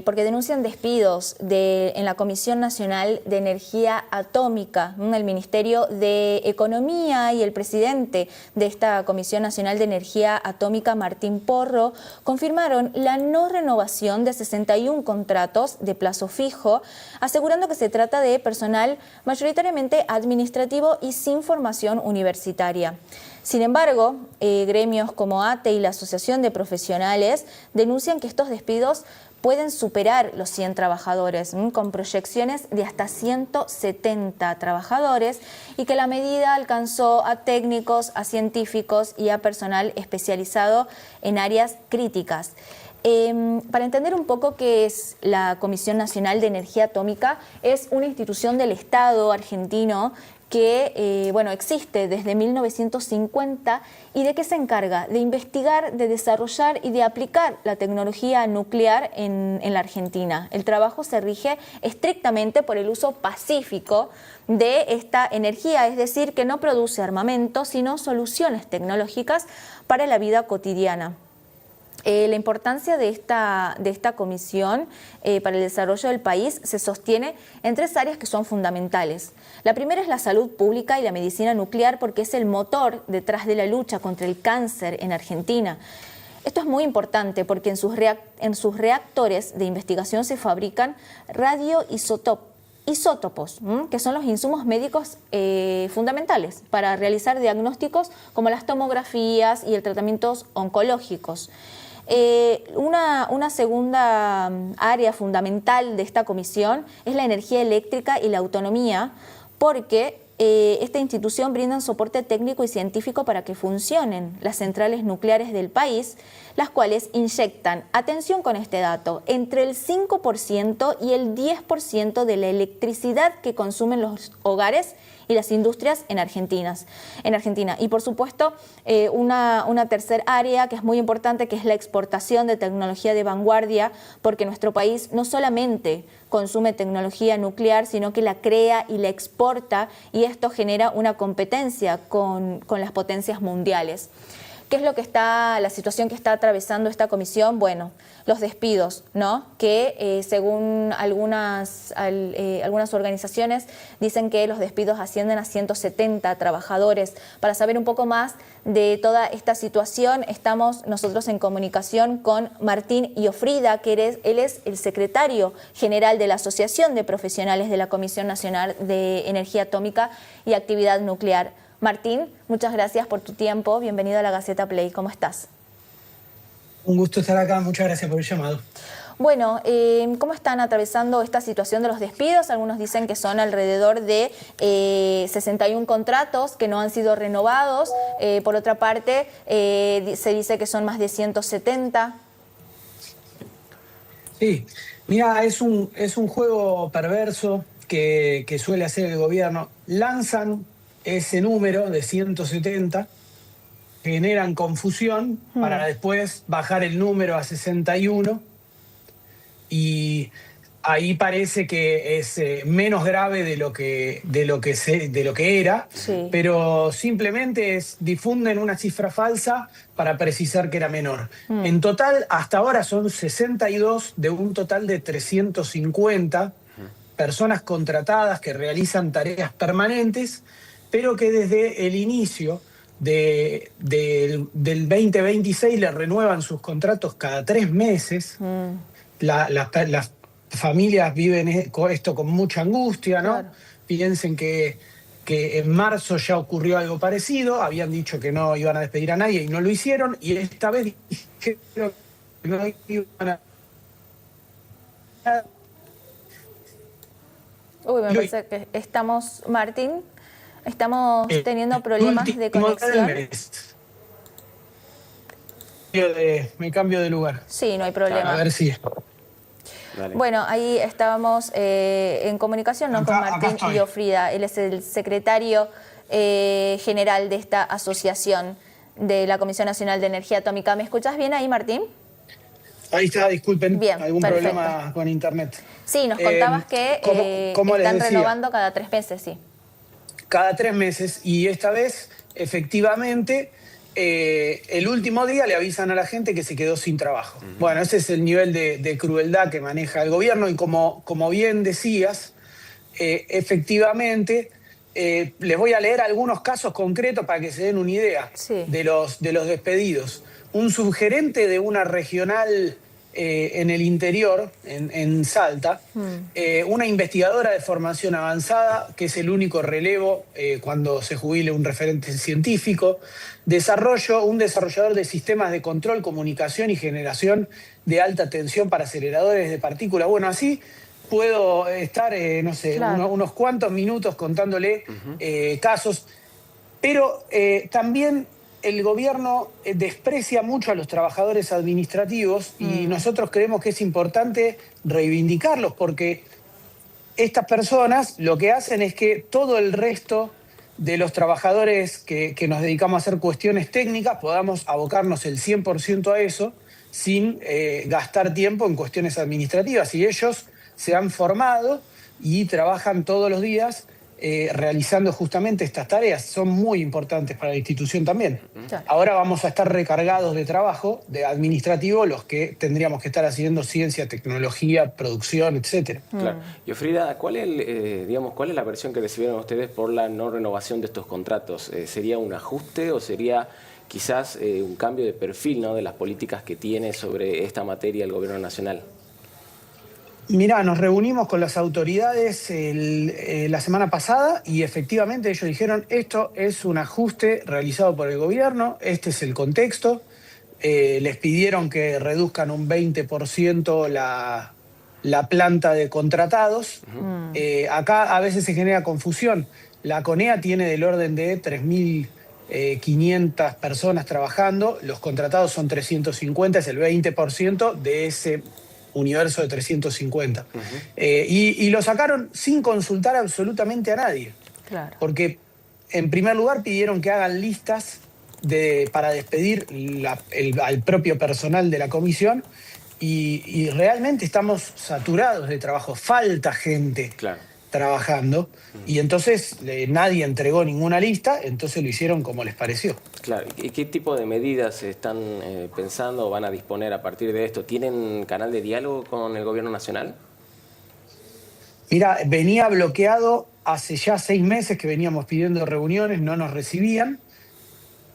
porque denuncian despidos en la Comisión Nacional de Energía Atómica. El Ministerio de Economía y el presidente de esta Comisión Nacional de Energía Atómica, Martín Porro, confirmaron la no renovación de 61 contratos de plazo fijo, asegurando que se trata de personal mayoritariamente administrativo y sin formación universitaria. Sin embargo, gremios como ATE y la Asociación de Profesionales denuncian que estos despidos pueden superar los 100 trabajadores, con proyecciones de hasta 170 trabajadores, y que la medida alcanzó a técnicos, a científicos y a personal especializado en áreas críticas. Para entender un poco qué es la Comisión Nacional de Energía Atómica, es una institución del Estado argentino que existe desde 1950 y de qué se encarga: de investigar, de desarrollar y de aplicar la tecnología nuclear en la Argentina. El trabajo se rige estrictamente por el uso pacífico de esta energía, es decir, que no produce armamento, sino soluciones tecnológicas para la vida cotidiana. La importancia de esta comisión para el desarrollo del país se sostiene en 3 áreas que son fundamentales. La primera es la salud pública y la medicina nuclear, porque es el motor detrás de la lucha contra el cáncer en Argentina. Esto es muy importante porque en sus reactores de investigación se fabrican isótopos, que son los insumos médicos fundamentales para realizar diagnósticos como las tomografías y el tratamientos oncológicos. Una segunda área fundamental de esta comisión es la energía eléctrica y la autonomía, porque esta institución brinda un soporte técnico y científico para que funcionen las centrales nucleares del país, las cuales inyectan, atención con este dato, entre el 5% y el 10% de la electricidad que consumen los hogares y las industrias en Argentina. Y por supuesto, una tercera área que es muy importante, que es la exportación de tecnología de vanguardia, porque nuestro país no solamente consume tecnología nuclear, sino que la crea y la exporta, y esto genera una competencia con las potencias mundiales. ¿Qué es la situación que está atravesando esta comisión? Bueno, los despidos, ¿no? Que según algunas organizaciones dicen que los despidos ascienden a 170 trabajadores. Para saber un poco más de toda esta situación, estamos nosotros en comunicación con Martín Iofrida, que él es el secretario general de la Asociación de Profesionales de la Comisión Nacional de Energía Atómica y Actividad Nuclear. Martín, muchas gracias por tu tiempo. Bienvenido a la Gaceta Play. ¿Cómo estás? Un gusto estar acá. Muchas gracias por el llamado. Bueno, ¿cómo están atravesando esta situación de los despidos? Algunos dicen que son alrededor de 61 contratos que no han sido renovados. Por otra parte, se dice que son más de 170. Sí, mira, es un juego perverso que suele hacer el gobierno. Lanzan ese número de 170, generan confusión para después bajar el número a 61, y ahí parece que es menos grave de lo que era, sí. Pero simplemente difunden una cifra falsa para precisar que era menor. En total, hasta ahora son 62 de un total de 350 personas contratadas que realizan tareas permanentes, pero que desde el inicio del 2026 le renuevan sus contratos cada 3 meses. Las familias viven esto con mucha angustia, ¿no? Claro. Piensen que en marzo ya ocurrió algo parecido, habían dicho que no iban a despedir a nadie y no lo hicieron, y esta vez dijeron que no iban a... Uy, me parece que estamos, Martín, estamos teniendo problemas de conexión. Me cambio de lugar. Sí, no hay problema. A ver si... Dale. Bueno, ahí estábamos en comunicación, ¿no? Con Martín Iofrida. Él es el secretario general de esta asociación de la Comisión Nacional de Energía Atómica. ¿Me escuchas bien ahí, Martín? Ahí está, disculpen. Bien, algún perfecto. Problema con internet. Sí, nos contabas que están renovando cada 3 meses, sí. Cada 3 meses, y esta vez, efectivamente, el último día le avisan a la gente que se quedó sin trabajo. Bueno, ese es el nivel de crueldad que maneja el gobierno y como bien decías, efectivamente, les voy a leer algunos casos concretos para que se den una idea de los despedidos. Un subgerente de una regional en el interior, en Salta, una investigadora de formación avanzada, que es el único relevo cuando se jubile un referente científico, un desarrollador de sistemas de control, comunicación y generación de alta tensión para aceleradores de partículas. Bueno, así puedo estar, no sé, unos cuantos minutos contándole casos, pero también el gobierno desprecia mucho a los trabajadores administrativos y nosotros creemos que es importante reivindicarlos porque estas personas lo que hacen es que todo el resto de los trabajadores que nos dedicamos a hacer cuestiones técnicas podamos abocarnos el 100% a eso sin gastar tiempo en cuestiones administrativas. Y ellos se han formado y trabajan todos los días realizando justamente estas tareas. Son muy importantes para la institución también. Ahora vamos a estar recargados de trabajo de administrativo los que tendríamos que estar haciendo ciencia, tecnología, producción, etcétera. Claro. Y Frida, ¿cuál es la versión que recibieron ustedes por la no renovación de estos contratos? ¿Sería un ajuste o sería quizás un cambio de perfil, ¿no?, de las políticas que tiene sobre esta materia el gobierno nacional? Mirá, nos reunimos con las autoridades la semana pasada y efectivamente ellos dijeron esto es un ajuste realizado por el gobierno, este es el contexto. Les pidieron que reduzcan un 20% la planta de contratados. Acá a veces se genera confusión. La CONEA tiene del orden de 3.500 personas trabajando, los contratados son 350, es el 20% de ese universo de 350. Y lo sacaron sin consultar absolutamente a nadie. Claro. Porque, en primer lugar, pidieron que hagan listas para despedir al propio personal de la comisión y realmente estamos saturados de trabajo. Falta gente trabajando y entonces nadie entregó ninguna lista, entonces lo hicieron como les pareció. Claro. ¿Y qué tipo de medidas están pensando o van a disponer a partir de esto? ¿Tienen canal de diálogo con el gobierno nacional? Mira, venía bloqueado hace ya 6 meses que veníamos pidiendo reuniones, no nos recibían.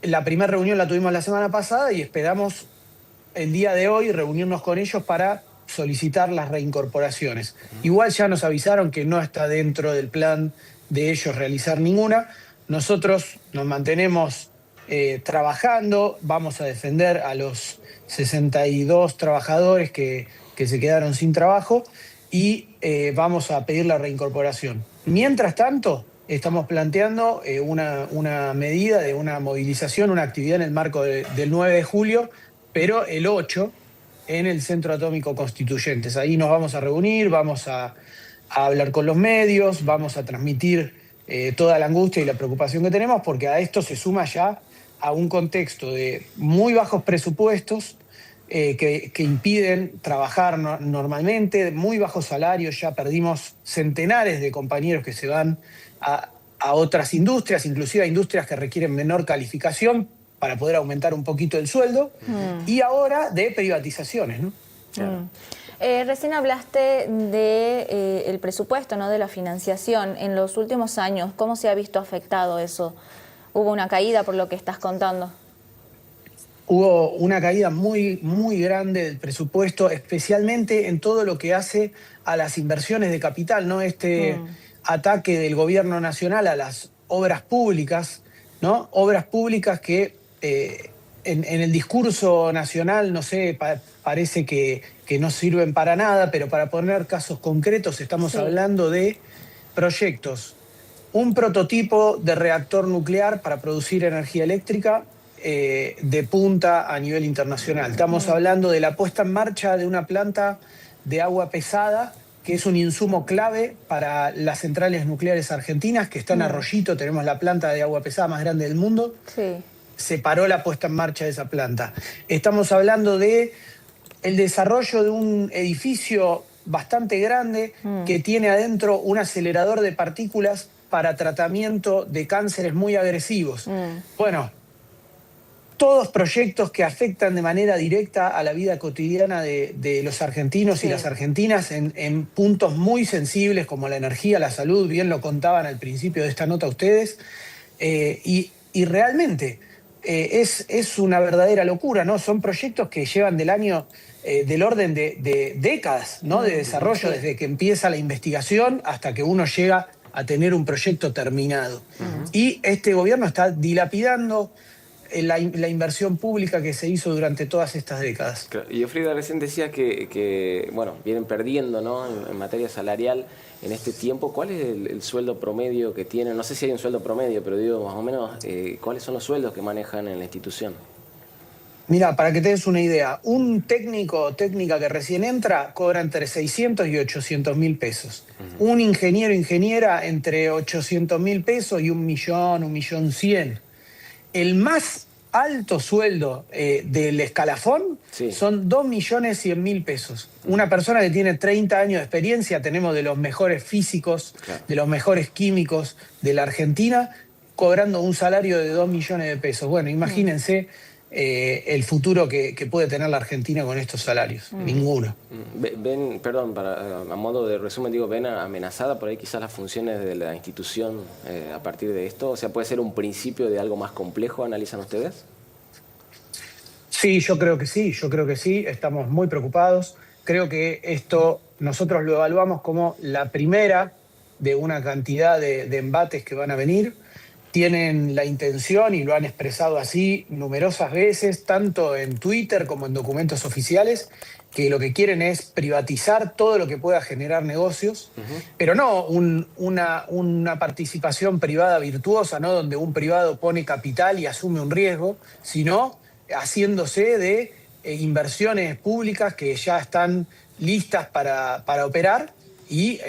La primera reunión la tuvimos la semana pasada y esperamos el día de hoy reunirnos con ellos para solicitar las reincorporaciones. Igual ya nos avisaron que no está dentro del plan de ellos realizar ninguna. Nosotros nos mantenemos trabajando, vamos a defender a los 62 trabajadores que se quedaron sin trabajo y vamos a pedir la reincorporación. Mientras tanto, estamos planteando una medida de una movilización, una actividad en el marco del 9 de julio, pero el 8 en el Centro Atómico Constituyentes. Ahí nos vamos a reunir, vamos a hablar con los medios, vamos a transmitir toda la angustia y la preocupación que tenemos, porque a esto se suma ya a un contexto de muy bajos presupuestos que impiden trabajar normalmente, muy bajos salarios, ya perdimos centenares de compañeros que se van a otras industrias, inclusive a industrias que requieren menor calificación para poder aumentar un poquito el sueldo, y ahora de privatizaciones, ¿no? Recién hablaste del presupuesto, ¿no?, de la financiación. En los últimos años, ¿cómo se ha visto afectado eso? ¿Hubo una caída por lo que estás contando? Hubo una caída muy, muy grande del presupuesto, especialmente en todo lo que hace a las inversiones de capital, ¿no? Ataque del gobierno nacional a las obras públicas, ¿no? Obras públicas que en el discurso nacional, no sé, parece que no sirven para nada, pero para poner casos concretos estamos hablando de proyectos. Un prototipo de reactor nuclear para producir energía eléctrica de punta a nivel internacional. Estamos hablando de la puesta en marcha de una planta de agua pesada, que es un insumo clave para las centrales nucleares argentinas, que está en Arroyito, tenemos la planta de agua pesada más grande del mundo. Se paró la puesta en marcha de esa planta. Estamos hablando de el desarrollo de un edificio bastante grande que tiene adentro un acelerador de partículas para tratamiento de cánceres muy agresivos. Bueno, todos proyectos que afectan de manera directa a la vida cotidiana de los argentinos y las argentinas en puntos muy sensibles como la energía, la salud, bien lo contaban al principio de esta nota ustedes, y realmente es una verdadera locura, ¿no? Son proyectos que llevan del orden de décadas, ¿no? De desarrollo, desde que empieza la investigación hasta que uno llega a tener un proyecto terminado. Y este gobierno está dilapidando la inversión pública que se hizo durante todas estas décadas. Claro. Y Frida recién decía que bueno, vienen perdiendo, ¿no? en materia salarial en este tiempo. ¿Cuál es el sueldo promedio que tienen? No sé si hay un sueldo promedio, pero digo más o menos, ¿cuáles son los sueldos que manejan en la institución? Mira, para que te des una idea, un técnico o técnica que recién entra cobra entre 600 y 800 mil pesos. Un ingeniero o ingeniera entre 800 mil pesos y 1.100.000. El más alto sueldo del escalafón son 2.100.000 pesos. Una persona que tiene 30 años de experiencia, tenemos de los mejores físicos, de los mejores químicos de la Argentina, cobrando un salario de 2 millones de pesos. Bueno, imagínense el futuro que puede tener la Argentina con estos salarios. Ninguno. Ven, perdón, a modo de resumen, digo, ¿ven amenazada por ahí quizás las funciones de la institución a partir de esto? O sea, ¿puede ser un principio de algo más complejo, analizan ustedes? Sí, yo creo que sí, estamos muy preocupados. Creo que esto nosotros lo evaluamos como la primera de una cantidad de embates que van a venir. Tienen la intención, y lo han expresado así numerosas veces, tanto en Twitter como en documentos oficiales, que lo que quieren es privatizar todo lo que pueda generar negocios, pero no una participación privada virtuosa, ¿no? Donde un privado pone capital y asume un riesgo, sino haciéndose de inversiones públicas que ya están listas para operar, y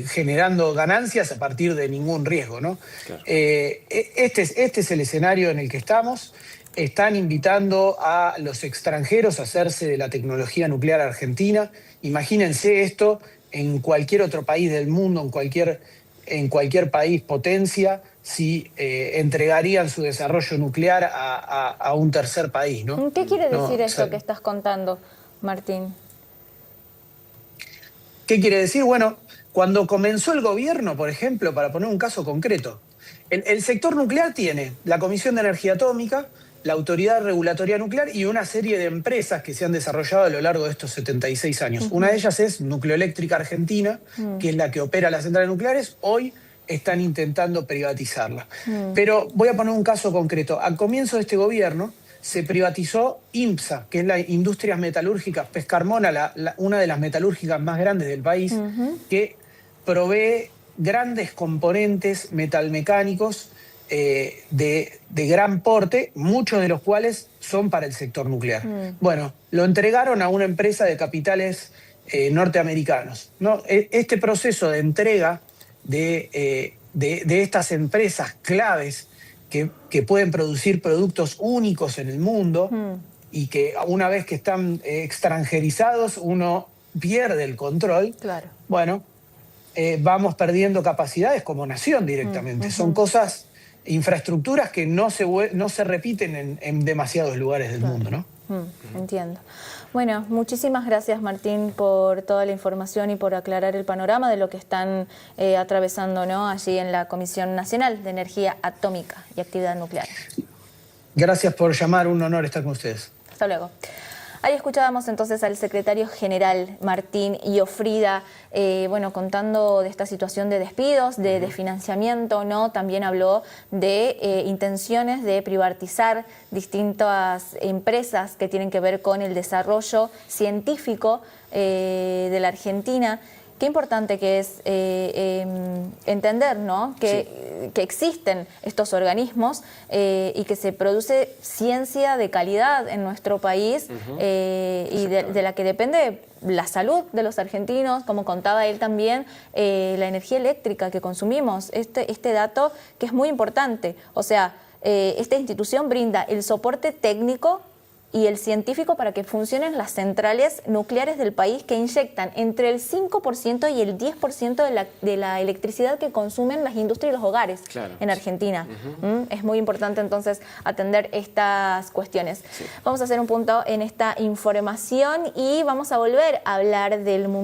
generando ganancias a partir de ningún riesgo, ¿no? Claro. Este es el escenario en el que estamos. Están invitando a los extranjeros a hacerse de la tecnología nuclear argentina. Imagínense esto en cualquier otro país del mundo, en cualquier país potencia, si entregarían su desarrollo nuclear a un tercer país, ¿no? ¿Qué quiere decir esto que estás contando, Martín? ¿Qué quiere decir? Bueno, cuando comenzó el gobierno, por ejemplo, para poner un caso concreto, el sector nuclear tiene la Comisión de Energía Atómica, la Autoridad Regulatoria Nuclear y una serie de empresas que se han desarrollado a lo largo de estos 76 años. Una de ellas es Nucleoeléctrica Argentina, que es la que opera las centrales nucleares. Hoy están intentando privatizarla. Pero voy a poner un caso concreto. Al comienzo de este gobierno se privatizó IMPSA, que es la Industrias Metalúrgicas Pescarmona, una de las metalúrgicas más grandes del país, que provee grandes componentes metalmecánicos de gran porte, muchos de los cuales son para el sector nuclear. Bueno, lo entregaron a una empresa de capitales norteamericanos, ¿no? Este proceso de entrega de estas empresas claves que pueden producir productos únicos en el mundo y que una vez que están extranjerizados uno pierde el control. Claro. Bueno, vamos perdiendo capacidades como nación directamente. Son cosas, infraestructuras que no se repiten en demasiados lugares del mundo, ¿no? Entiendo. Bueno, muchísimas gracias, Martín, por toda la información y por aclarar el panorama de lo que están atravesando, ¿no?, allí en la Comisión Nacional de Energía Atómica y Actividad Nuclear. Gracias por llamar, un honor estar con ustedes. Hasta luego. Ahí escuchábamos entonces al secretario general Martín Iofrida, bueno, contando de esta situación de despidos, de desfinanciamiento, ¿no? También habló de intenciones de privatizar distintas empresas que tienen que ver con el desarrollo científico de la Argentina. Qué importante que es entender, ¿no?, que existen estos organismos y que se produce ciencia de calidad en nuestro país y de la que depende la salud de los argentinos, como contaba él también, la energía eléctrica que consumimos. Este dato que es muy importante. O sea, esta institución brinda el soporte técnico y el científico para que funcionen las centrales nucleares del país, que inyectan entre el 5% y el 10% de la electricidad que consumen las industrias y los hogares en Argentina. Es muy importante entonces atender estas cuestiones. Vamos a hacer un punto en esta información y vamos a volver a hablar del mundo.